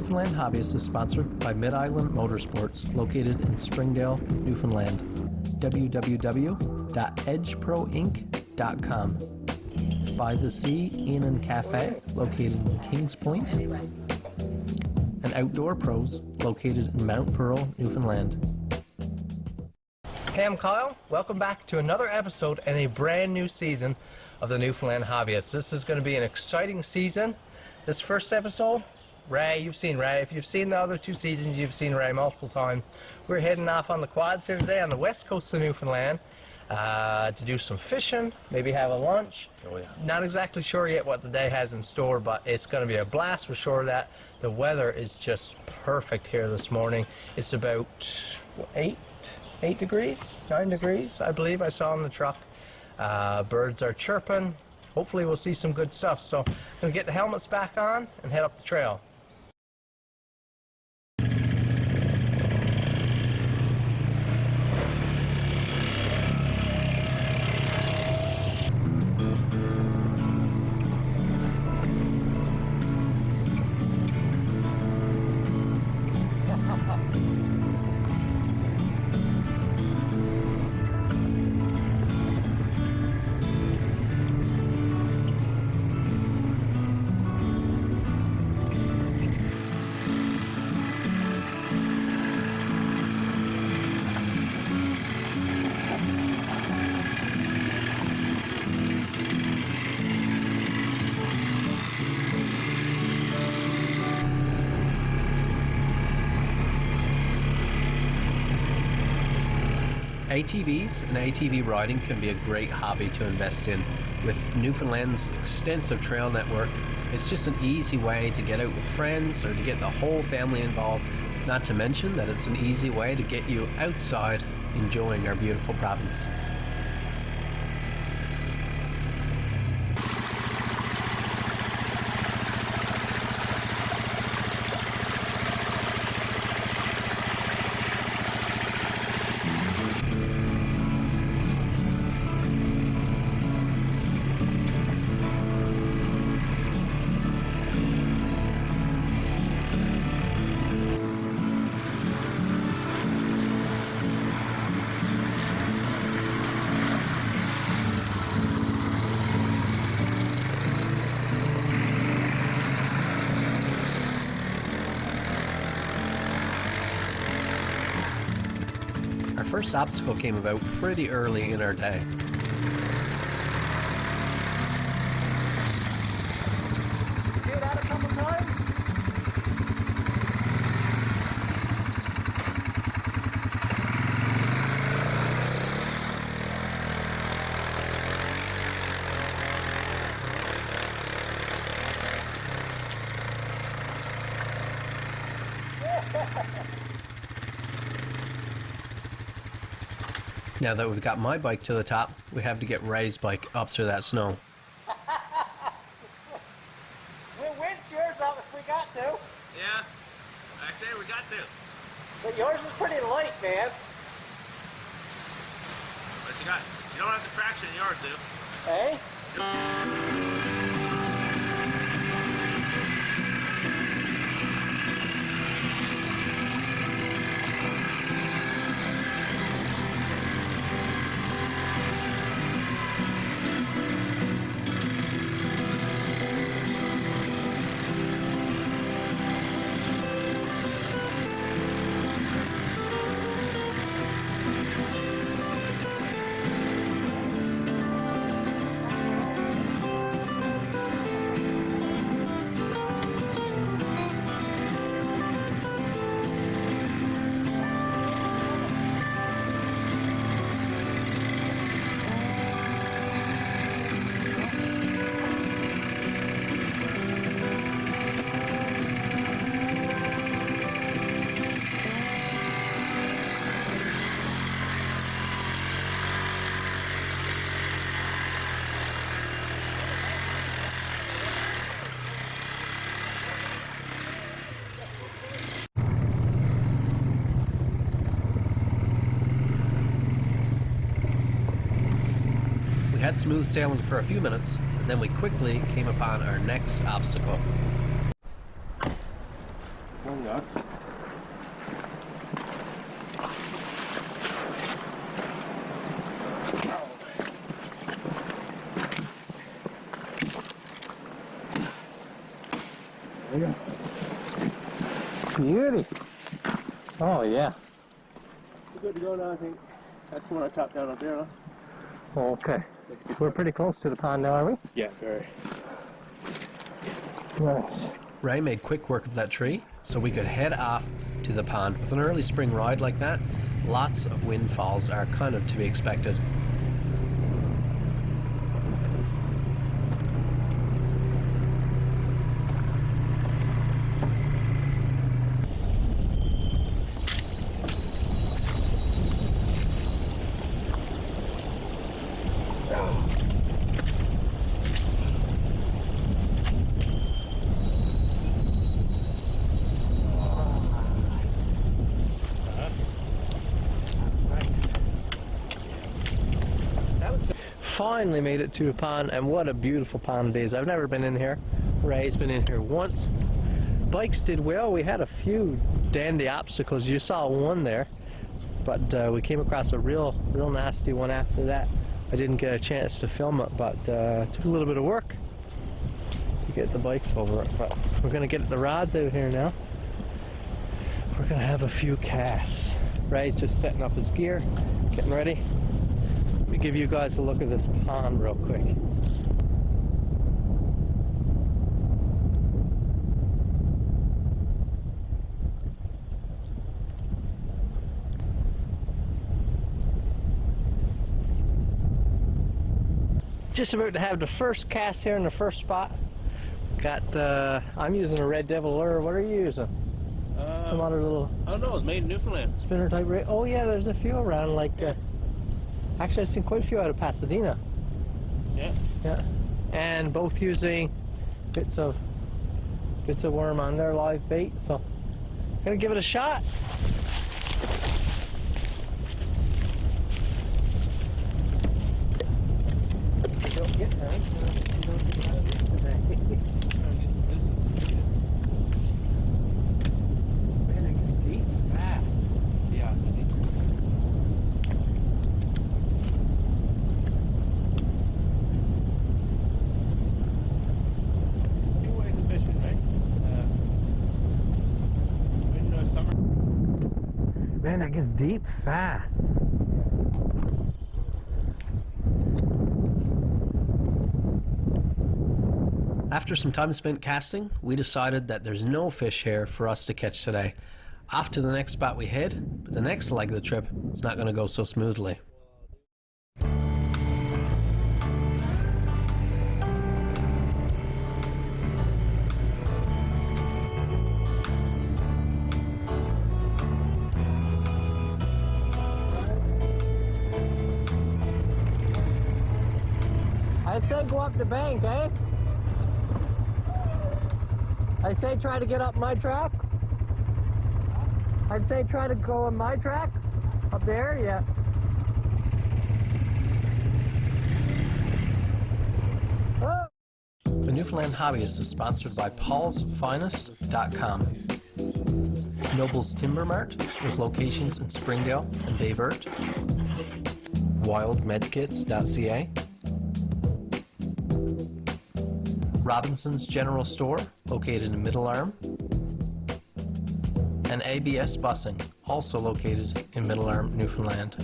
Newfoundland Hobbyist is sponsored by Mid-Island Motorsports, located in Springdale, Newfoundland. www.edgeproinc.com. By the Sea Inn and Cafe, located in Kings Point. And Outdoor Pros, located in Mount Pearl, Newfoundland. Hey, I'm Kyle. Welcome back to another episode and a brand new season of the Newfoundland Hobbyist. This is going to be an exciting season. This first episode, Ray, you've seen Ray. If you've seen the other two seasons, you've seen Ray multiple times. We're heading off on the quads here today on the west coast of Newfoundland to do some fishing, maybe have a lunch. Oh, yeah. Not exactly sure yet what the day has in store, but it's going to be a blast. We're sure of that. The weather is just perfect here this morning. It's about 8 degrees, 9 degrees, I believe I saw in the truck. Birds are chirping. Hopefully we'll see some good stuff. So I'm going to get the helmets back on and head up the trail. ATVs and ATV riding can be a great hobby to invest in. With Newfoundland's extensive trail network, it's just an easy way to get out with friends or to get the whole family involved. Not to mention that it's an easy way to get you outside enjoying our beautiful province. Our first obstacle came about pretty early in our day. Do that a couple times? Now that we've got my bike to the top, we have to get Ray's bike up through that snow. We'll winch yours up if we got to. Yeah, I say we got to. But yours is pretty light, man. But you don't have the traction in yours, do? Hey? We had smooth sailing for a few minutes, and then we quickly came upon our next obstacle. One got. There you go. Beauty. Oh yeah. We're good to go now, I think. That's the one I chopped down up there, huh? Okay. We're pretty close to the pond now, are we? Yeah, very. Nice. Ray made quick work of that tree, so we could head off to the pond. With an early spring ride like that, lots of windfalls are kind of to be expected. Finally made it to a pond, and what a beautiful pond it is. I've never been in here. Ray's been in here once. Bikes did well. We had a few dandy obstacles. You saw one there, but we came across a real nasty one after that. I didn't get a chance to film it, but took a little bit of work to get the bikes over it. But we're gonna get the rods out here now. We're gonna have a few casts. Ray's just setting up his gear, getting ready. Let me give you guys a look at this pond real quick. Just about to have the first cast here in the first spot. Got, I'm using a Red Devil lure. What are you using? Some other little... I don't know, it's made in Newfoundland. Spinner type rig. Oh yeah, there's a few around, like... actually, I've seen quite a few out of Pasadena. Yeah. Yeah. And both using bits of worm on their live bait, so gonna give it a shot. You don't get none. You don't get none today. Man, it gets deep fast. Yeah. Two ways of fishing, right? Winter, summer. Man, it gets deep fast. After some time spent casting, we decided that there's no fish here for us to catch today. Off to the next spot we head, but the next leg of the trip is not going to go so smoothly. I'd say go up the bank, eh? I'd say try to get up my tracks. I'd say try to go on my tracks. Up there, yeah. Oh. The Newfoundland Hobbyist is sponsored by paulsfinest.com. Noble's Timber Mart with locations in Springdale and Bay Verte. Wildmedkits.ca. Robinson's General Store, located in Middle Arm, and ABS Busing, also located in Middle Arm, Newfoundland.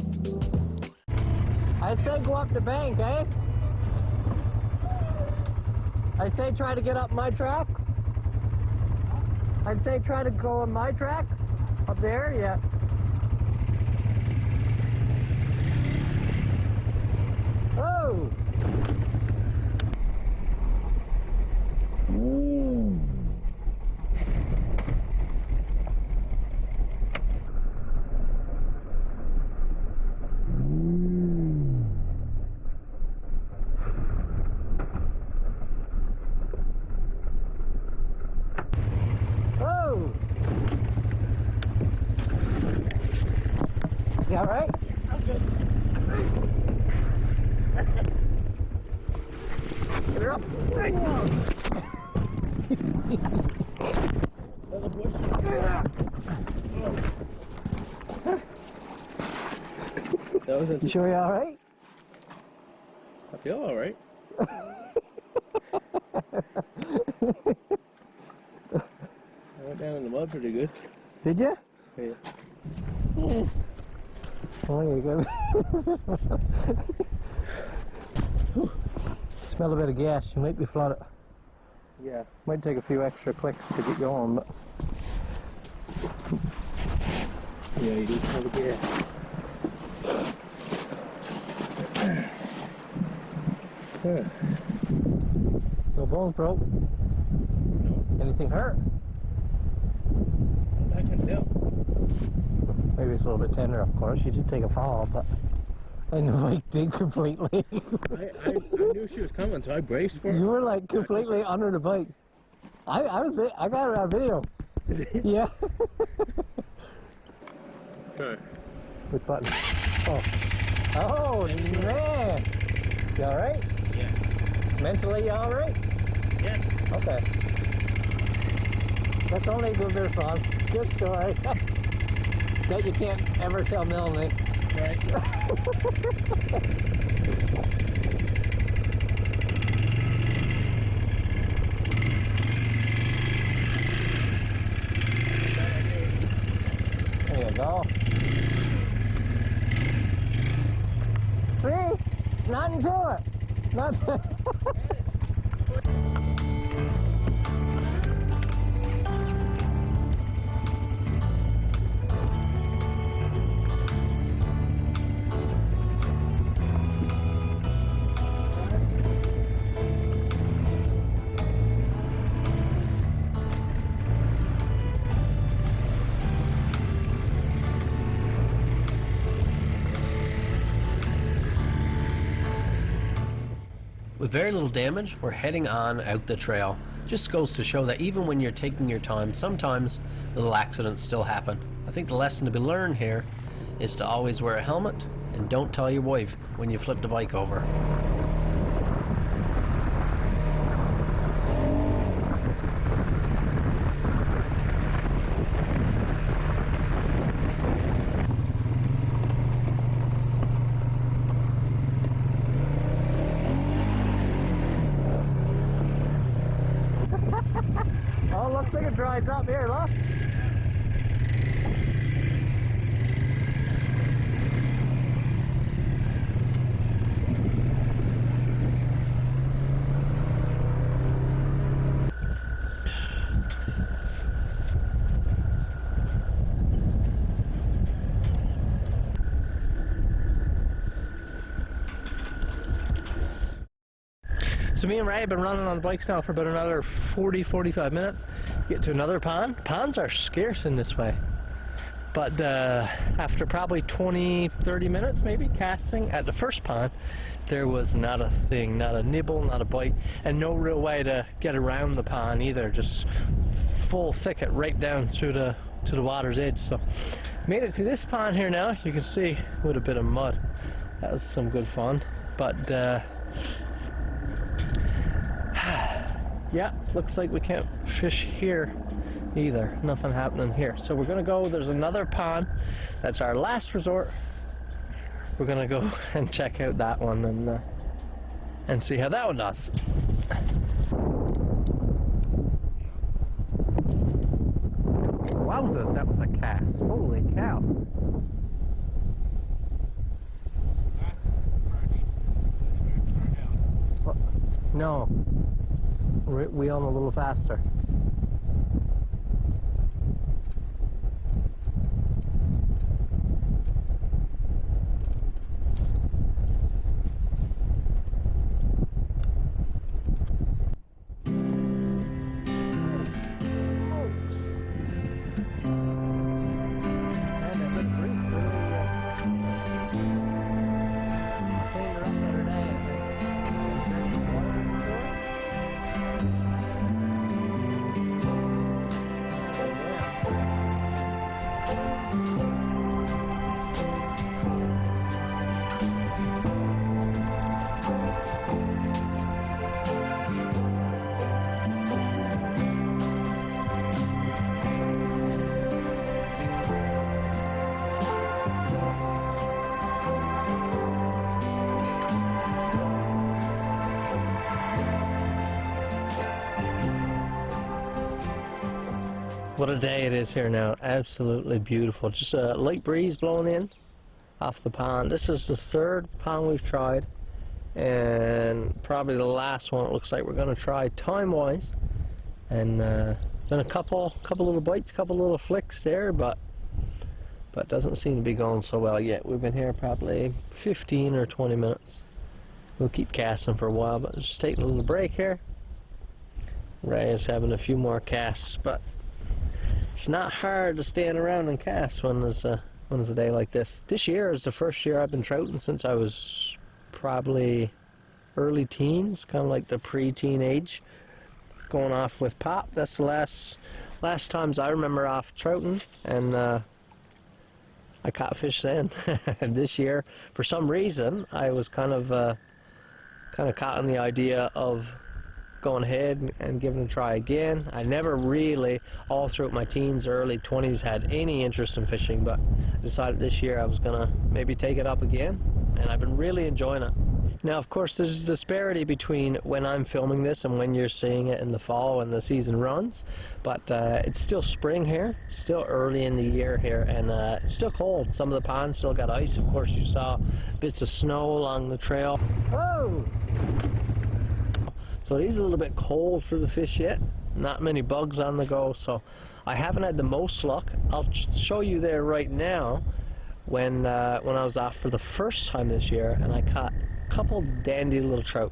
I'd say go up the bank, eh? I'd say try to get up my tracks. I'd say try to go on my tracks. Up there, yeah. Oh! You all right? I'm good. Get her up. That was You interesting. sure you're all right? I feel all right. I went down in the mud pretty good. Did you? Yeah. Oh, you good. Smell a bit of gas. You might be flooded. Yeah. Might take a few extra clicks to get going, but Yeah, you do smell the gas. no bones broke. No, Anything hurt? I can tell. Maybe it's a little bit tender, of course. You did take a fall, but and the bike did completely. I knew she was coming, so I braced for her. You were like completely under the bike. I got it on video. Yeah. Sorry. Which button? Oh. Oh, man. You all right? Yeah. Mentally, you all right? Yeah. Okay. That's only a good bit of fun. Good story. That you can't ever tell Melanie. Right. There you go. See? Nothing to it. Nothing. With very little damage, we're heading on out the trail. Just goes to show that even when you're taking your time, sometimes little accidents still happen. I think the lesson to be learned here is to always wear a helmet and don't tell your wife when you flip the bike over. Oh, looks like it dries up here, look. So me and Ray have been running on bikes now for about another 40-45 minutes. Get to another pond. Ponds are scarce in this way. But after probably 20-30 minutes maybe casting at the first pond, there was not a thing, not a nibble, not a bite, and no real way to get around the pond either. Just full thicket right down to the water's edge. So made it to this pond here now. You can see with a bit of mud. That was some good fun. But yeah, looks like we can't fish here either. Nothing happening here. So we're gonna go, there's another pond. That's our last resort. We're gonna go and check out that one and see how that one does. Wowzers, that was a cast. Holy cow. No. We on a little faster. What a day it is here now. Absolutely beautiful. Just a light breeze blowing in off the pond. This is the third pond we've tried, and probably the last one it looks like we're going to try time-wise. And been a couple little bites, couple little flicks there, but doesn't seem to be going so well yet. We've been here probably 15 or 20 minutes. We'll keep casting for a while, but just taking a little break here. Ray is having a few more casts, but it's not hard to stand around and cast when there's a day like this. This year is the first year I've been trouting since I was probably early teens, kind of like the pre-teen age, going off with Pop. That's the last times I remember off trouting, and I caught fish then. This year, for some reason, I was kind of caught in the idea of going ahead and giving it a try again. I never really, all throughout my teens, early 20s, had any interest in fishing, but I decided this year I was gonna maybe take it up again, and I've been really enjoying it. Now, of course, there's a disparity between when I'm filming this and when you're seeing it in the fall when the season runs, but it's still spring here, still early in the year here, and it's still cold. Some of the ponds still got ice. Of course, you saw bits of snow along the trail. Oh! So it is a little bit cold for the fish yet. Not many bugs on the go, so I haven't had the most luck. I'll show you there right now when I was off for the first time this year, and I caught a couple dandy little trout.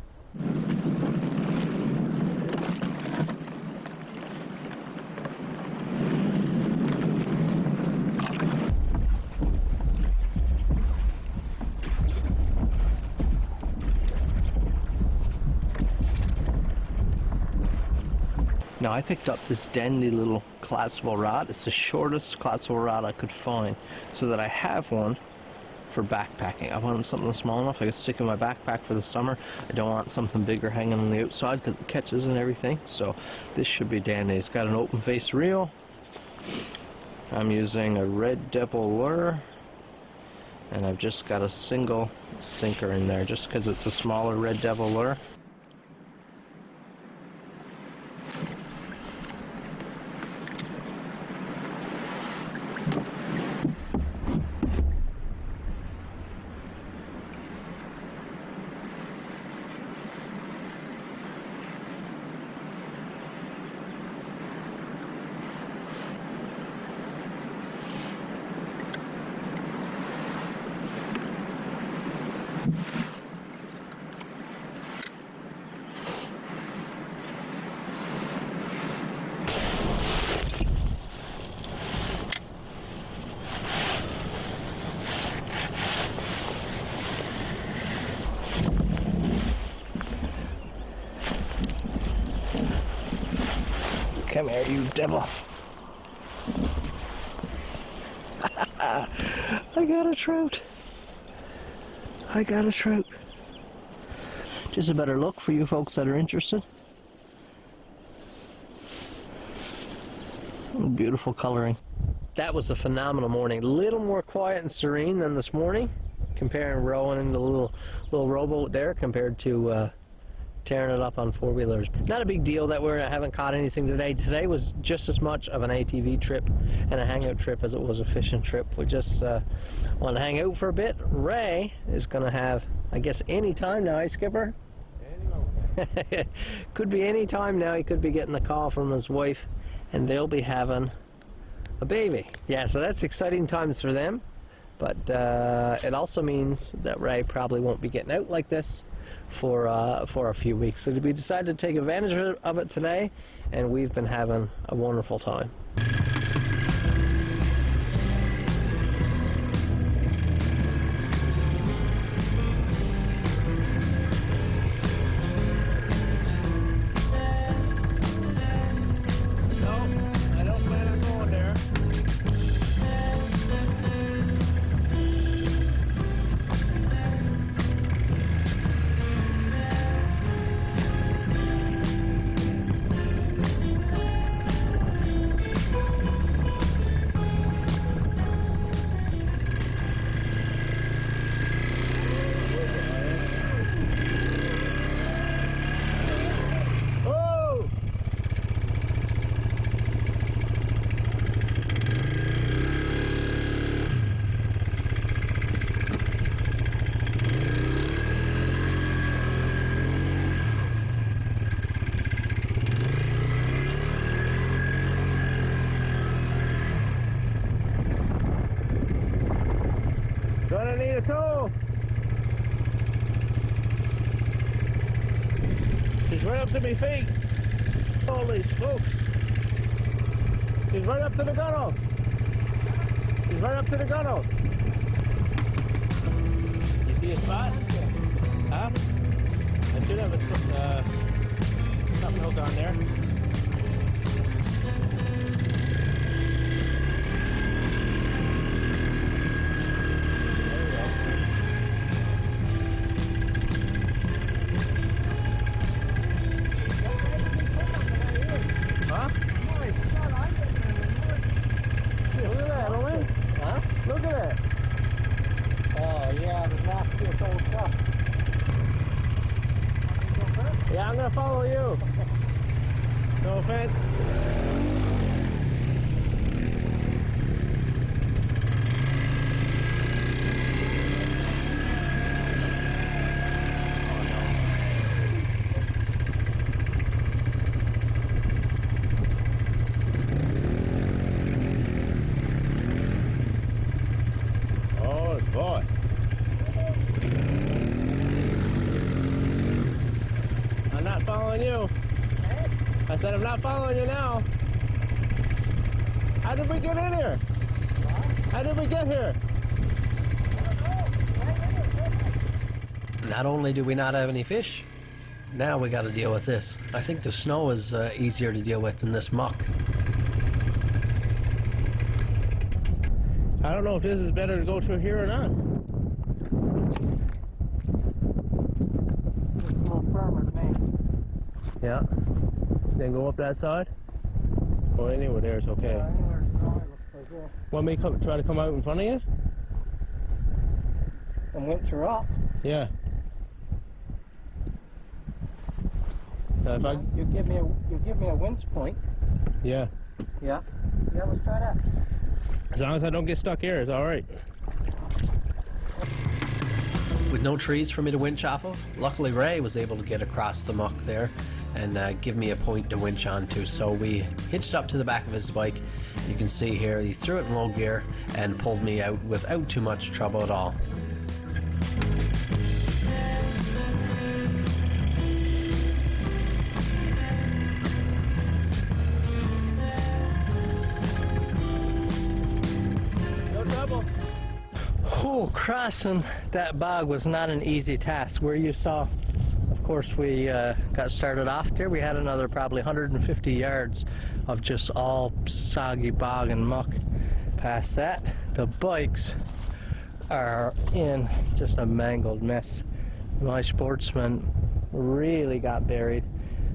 Now, I picked up this dandy little collapsible rod. It's the shortest collapsible rod I could find, so that I have one for backpacking. I wanted something small enough I could stick in my backpack for the summer. I don't want something bigger hanging on the outside because it catches and everything, so this should be dandy. It's got an open face reel. I'm using a Red Devil lure, and I've just got a single sinker in there just because it's a smaller Red Devil lure. Come here, you devil. I got a trout. I got a trout. Just a better look for you folks that are interested. Beautiful coloring. That was a phenomenal morning. A little more quiet and serene than this morning, comparing rowing in the little rowboat there compared to tearing it up on four-wheelers. Not a big deal that we haven't caught anything today. Today was just as much of an ATV trip and a hangout trip as it was a fishing trip. We just want to hang out for a bit. Ray is going to have, I guess, any time now, eh, Skipper? Could be any time now. He could be getting a call from his wife, and they'll be having a baby. Yeah, so that's exciting times for them, but it also means that Ray probably won't be getting out like this for a few weeks. So we decided to take advantage of it today, and we've been having a wonderful time. gonna need a tow. He's right up to my feet. Holy smokes. He's right up to the gunnels. He's right up to the gunnels. You see a spot? Huh? I should have a something hook on there. Huh? Look at that, homie. Huh? Look at that. Oh, yeah, the nastiest old stuff. Yeah, I'm gonna follow you. No offense. Oh boy. I'm not following you. I said I'm not following you now. How did we get in here? How did we get here? Not only do we not have any fish, now we got to deal with this. I think the snow is easier to deal with than this muck. I don't know if this is better to go through here or not. It's a little firmer to me. Yeah. Then go up that side? Or anywhere there is okay. Anywhere dry looks like this. Want me to try to come out in front of you? And winch her up. Yeah. If I, You give me a winch point. yeah. Yeah. Yeah, let's try that. As long as I don't get stuck here, it's all right. With no trees for me to winch off of, luckily Ray was able to get across the muck there and give me a point to winch onto. So we hitched up to the back of his bike. You can see here, he threw it in low gear and pulled me out without too much trouble at all. No trouble. Oh, crossing that bog was not an easy task. Where you saw, of course, we got started off there. We had another probably 150 yards of just all soggy bog and muck. Past that, the bikes are in just a mangled mess. My Sportsman really got buried.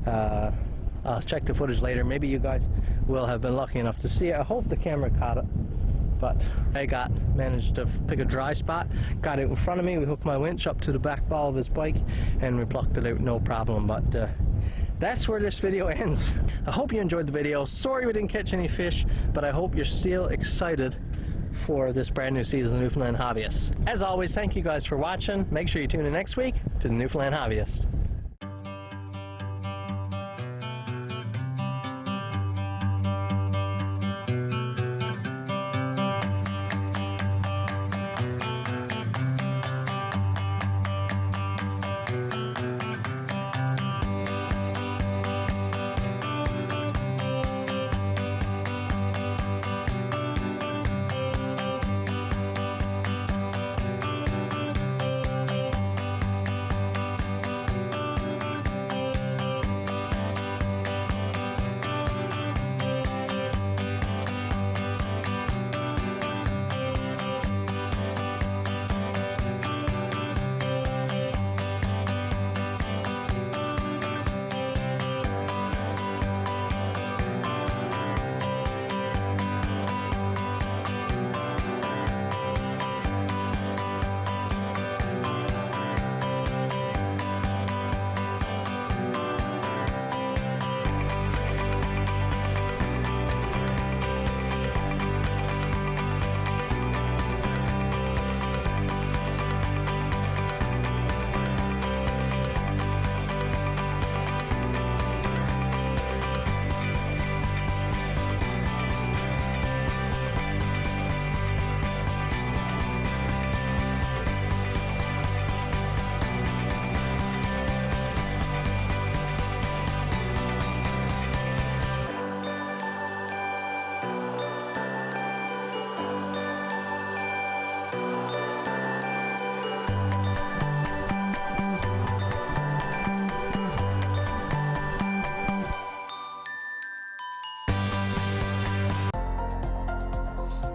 I'll check the footage later. Maybe you guys will have been lucky enough to see it. I hope the camera caught it. But I managed to pick a dry spot, got it in front of me. We hooked my winch up to the back ball of his bike and we plucked it out, no problem. But that's where this video ends. I hope you enjoyed the video. Sorry we didn't catch any fish, but I hope you're still excited for this brand new season of Newfoundland Hobbyist. As always, thank you guys for watching. Make sure you tune in next week to the Newfoundland Hobbyist.